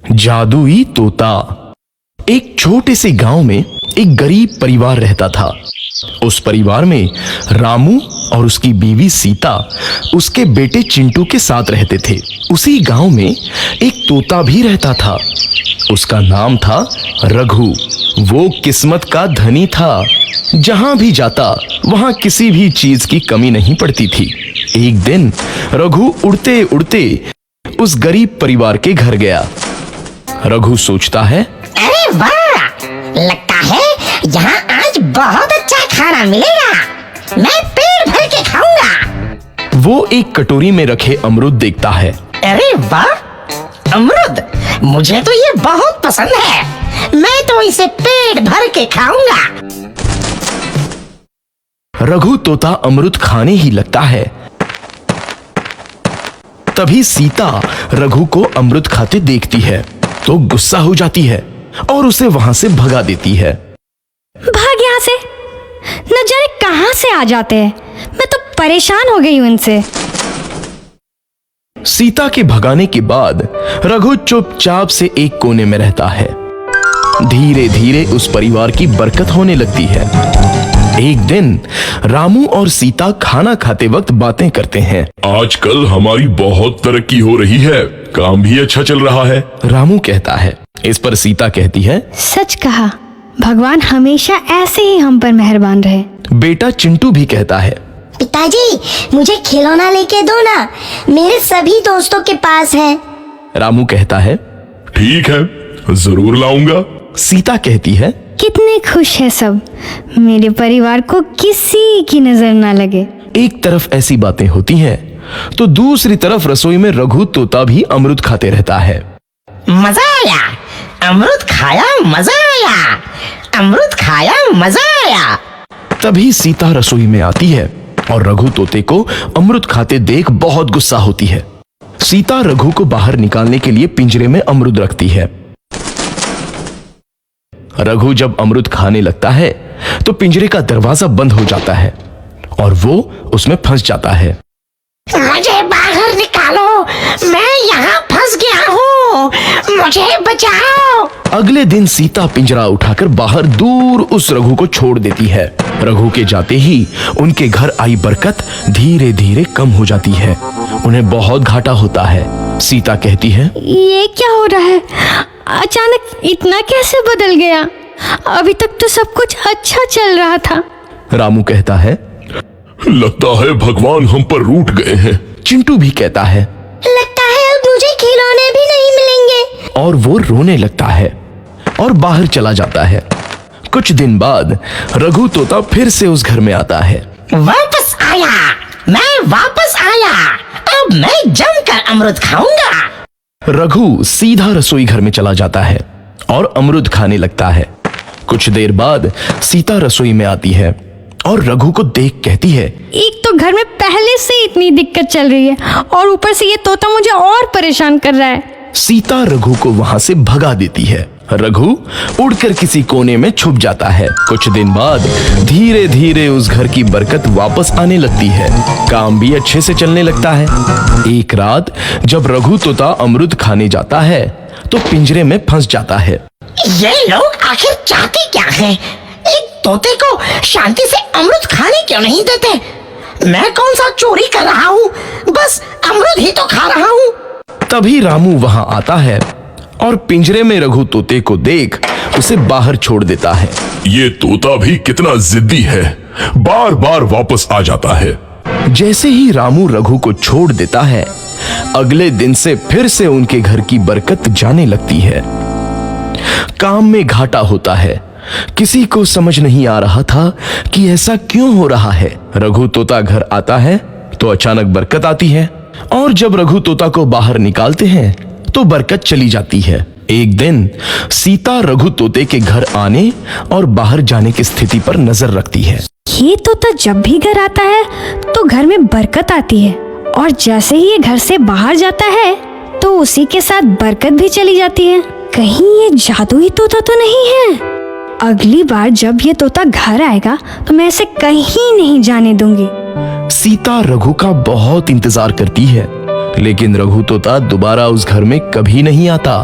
जादुई तोता। एक छोटे से गांव में एक गरीब परिवार रहता था। उस परिवार में रामू और उसकी बीवी सीता उसके बेटे चिंटू के साथ रहते थे। उसी गांव में एक तोता भी रहता था। उसका नाम था रघु। वो किस्मत का धनी था। जहां भी जाता वहां किसी भी चीज की कमी नहीं पड़ती थी। एक दिन रघु उड़ते उड़ते उस गरीब परिवार के घर गया। रघु सोचता है, अरे वाह, लगता है यहाँ आज बहुत अच्छा खाना मिलेगा। मैं पेट भर के खाऊंगा। वो एक कटोरी में रखे अमरूद देखता है। अरे वाह, अमरूद, मुझे तो ये बहुत पसंद है। मैं तो इसे पेट भर के खाऊंगा। रघु तोता अमरूद खाने ही लगता है। तभी सीता रघु को अमरूद खाते देखती है तो गुस्सा हो जाती है और उसे वहां से भगा देती है। भाग यहाँ से, न जाने कहां से आ जाते हैं। मैं तो परेशान हो गई हूं इनसे। सीता के भगाने के बाद रघु चुपचाप से एक कोने में रहता है। धीरे धीरे उस परिवार की बरकत होने लगती है। एक दिन रामू और सीता खाना खाते वक्त बातें करते हैं। आजकल हमारी बहुत तरक्की हो रही है, काम भी अच्छा चल रहा है। रामू कहता है। इस पर सीता कहती है, सच कहा, भगवान हमेशा ऐसे ही हम पर मेहरबान रहे। बेटा चिंटू भी कहता है, पिताजी, मुझे खिलौना लेके दो ना, मेरे सभी दोस्तों के पास है। रामू कहता है, ठीक है, जरूर लाऊंगा। सीता कहती है, कितने खुश है सब, मेरे परिवार को किसी की नजर ना लगे। एक तरफ ऐसी बातें होती हैं तो दूसरी तरफ रसोई में रघु तोता भी अमरूद खाते रहता है। मजा आया, अमरूद खाया, मजा आया, अमरूद खाया, मजा आया। तभी सीता रसोई में आती है और रघु तोते को अमरूद खाते देख बहुत गुस्सा होती है। सीता रघु को बाहर निकालने के लिए पिंजरे में अमरूद रखती है। रघु जब अमरूद खाने लगता है तो पिंजरे का दरवाजा बंद हो जाता है और वो उसमें फंस जाता है। मुझे बाहर निकालो, मैं यहाँ फंस गया हूँ, मुझे बचाओ। अगले दिन सीता पिंजरा उठाकर बाहर दूर उस रघु को छोड़ देती है। रघु के जाते ही उनके घर आई बरकत धीरे धीरे कम हो जाती है। उन्हें बहुत घाटा होता है। सीता कहती है, ये क्या हो रहा है, अचानक इतना कैसे बदल गया? अभी तक तो सब कुछ अच्छा चल रहा था। रामू कहता है, लगता है भगवान हम पर रूठ गए हैं। चिंटू भी कहता है, लगता है अब मुझे खिलौने भी नहीं मिलेंगे। और वो रोने लगता है और बाहर चला जाता है। कुछ दिन बाद रघु तोता फिर से उस घर में आता है। वापस आया, मैं वापस आया, अब मैं जमकर अमरूद खाऊंगा। रघु सीधा रसोई घर में चला जाता है और अमरूद खाने लगता है। कुछ देर बाद सीता रसोई में आती है और रघु को देख कहती है, एक तो घर में पहले से इतनी दिक्कत चल रही है और ऊपर से ये तोता मुझे और परेशान कर रहा है। सीता रघु को वहां से भगा देती है। रघु उड़कर किसी कोने में छुप जाता है। कुछ दिन बाद धीरे धीरे उस घर की बरकत वापस आने लगती है। काम भी अच्छे से चलने लगता है। एक रात जब रघु तोता अमरूद खाने जाता है तो पिंजरे में फंस जाता है। ये लोग आखिर चाहते क्या हैं? एक तोते को शांति से अमरूद खाने क्यों नहीं देते? मैं कौन सा चोरी कर रहा हूँ, बस अमरूद ही तो खा रहा हूँ। तभी रामू वहां आता है और पिंजरे में रघु तोते को देख उसे बाहर छोड़ देता है। ये तोता भी कितना जिद्दी है, बार बार वापस आ जाता है। जैसे ही रामू रघु को छोड़ देता है, अगले दिन से फिर से उनके घर की बरकत जाने लगती है। काम में घाटा होता है। किसी को समझ नहीं आ रहा था कि ऐसा क्यों हो रहा है। रघु तोता घर आता है तो अचानक बरकत आती है और जब रघु तोता को बाहर निकालते हैं तो बरकत चली जाती है। एक दिन सीता रघु तोते के घर आने और बाहर जाने की स्थिति पर नजर रखती है। ये तोता जब भी घर आता है तो घर में बरकत आती है और जैसे ही ये घर से बाहर जाता है तो उसी के साथ बरकत भी चली जाती है। कहीं ये जादुई तोता तो नहीं है? अगली बार जब ये तोता घर आएगा तो मैं इसे कहीं नहीं जाने दूंगी। सीता रघु का बहुत इंतजार करती है लेकिन रघु तोता दोबारा उस घर में कभी नहीं आता।